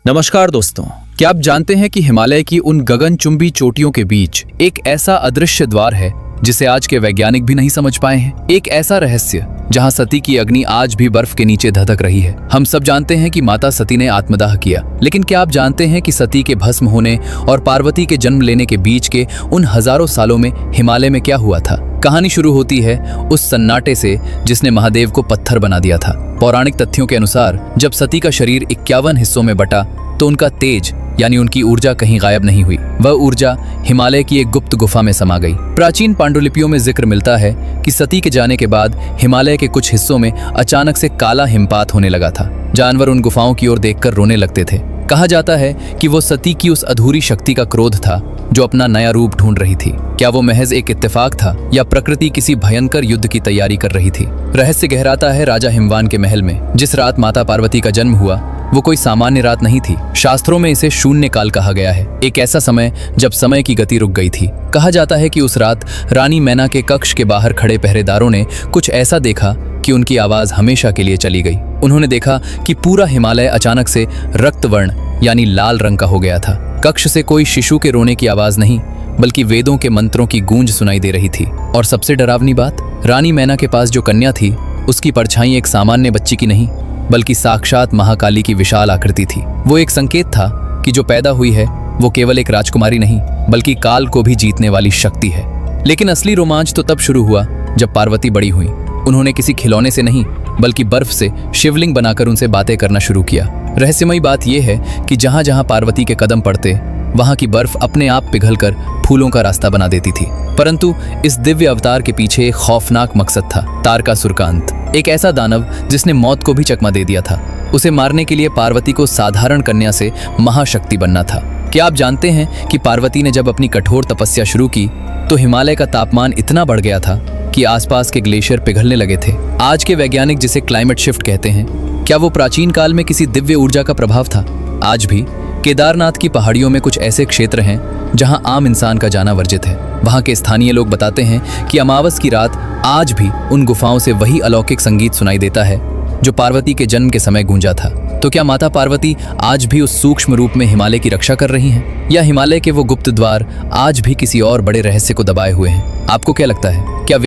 नमस्कार दोस्तों, क्या आप जानते हैं कि हिमालय की उन गगनचुंबी चोटियों के बीच एक ऐसा अदृश्य द्वार है जिसे आज के वैज्ञानिक भी नहीं समझ पाए हैं। एक ऐसा रहस्य जहां सती की अग्नि आज भी बर्फ के नीचे धधक रही है। हम सब जानते हैं कि माता सती ने आत्मदाह किया, लेकिन क्या आप जानते हैं कि सती के भस्म होने और पार्वती के जन्म लेने के बीच के उन हजारों सालों में हिमालय में क्या हुआ था? कहानी शुरू होती है उस सन्नाटे से जिसने महादेव को पत्थर बना दिया था। पौराणिक तथ्यों के अनुसार जब सती का शरीर 51 हिस्सों में बटा तो उनका तेज यानी उनकी ऊर्जा कहीं गायब नहीं हुई। वह ऊर्जा हिमालय की एक गुप्त गुफा में समा गई। प्राचीन पांडुलिपियों में जिक्र मिलता है कि सती के जाने के बाद हिमालय के कुछ हिस्सों में अचानक से काला हिमपात होने लगा था। जानवर उन गुफाओं की ओर देखकर रोने लगते थे। कहा जाता है कि वो सती की उस अधूरी शक्ति का क्रोध था जो अपना नया रूप ढूंढ रही थी। क्या वो महज एक इत्तेफाक था या प्रकृति किसी भयंकर युद्ध की तैयारी कर रही थी? रहस्य गहराता है राजा हिमवान के महल में। जिस रात माता पार्वती का जन्म हुआ वो कोई सामान्य रात नहीं थी। शास्त्रों में इसे शून्य काल कहा गया है, एक ऐसा समय जब समय की गति रुक गई थी। कहा जाता है कि उस रात रानी मैना के कक्ष के बाहर खड़े पहरेदारों ने कुछ ऐसा देखा कि उनकी आवाज हमेशा के लिए चली गई। उन्होंने देखा कि पूरा हिमालय अचानक से रक्तवर्ण यानी लाल रंग का हो गया था। कक्ष से कोई शिशु के रोने की आवाज नहीं, बल्कि वेदों के मंत्रों की गूंज सुनाई दे रही थी। और सबसे डरावनी बात, रानी मैना के पास जो कन्या थी उसकी परछाई एक सामान्य बच्ची की नहीं, बल्कि साक्षात महाकाली की विशाल आकृति थी। वो एक संकेत था कि जो पैदा हुई है वो केवल एक राजकुमारी नहीं, बल्कि काल को भी जीतने वाली शक्ति है। लेकिन असली रोमांच तो तब शुरू हुआ जब पार्वती बड़ी हुई। उन्होंने किसी खिलौने से नहीं, बल्कि बर्फ से शिवलिंग बनाकर उनसे बातें करना शुरू किया। रहस्यमयी बात यह है कि जहां जहां पार्वती के कदम पड़ते वहां की बर्फ अपने आप पिघलकर फूलों का रास्ता बना देती थी। परंतु इस दिव्य अवतार के पीछे एक खौफनाक मकसद था, तारकासुर का अंत। एक ऐसा दानव जिसने मौत को भी चकमा दे दिया था। उसे मारने के लिए पार्वती को साधारण कन्या से महाशक्ति बनना था। क्या आप जानते हैं कि पार्वती ने जब अपनी कठोर तपस्या शुरू की तो हिमालय का तापमान इतना बढ़ गया था कि आसपास के ग्लेशियर पिघलने लगे थे। आज के वैज्ञानिक जिसे क्लाइमेट शिफ्ट कहते हैं, क्या वो प्राचीन काल में किसी दिव्य ऊर्जा का प्रभाव था? आज भी केदारनाथ की पहाड़ियों में कुछ ऐसे क्षेत्र हैं जहां आम इंसान का जाना वर्जित है। वहां के स्थानीय लोग बताते हैं कि अमावस की रात आज भी उन गुफाओं से वही अलौकिक संगीत सुनाई देता है जो पार्वती के जन्म के समय गूंजा था। तो क्या माता पार्वती आज भी उस सूक्ष्म रूप में हिमालय की रक्षा कर रही हैं, या हिमालय के वो गुप्त द्वार आज भी किसी और बड़े रहस्य को दबाए हुए हैं? आपको क्या लगता है? क्या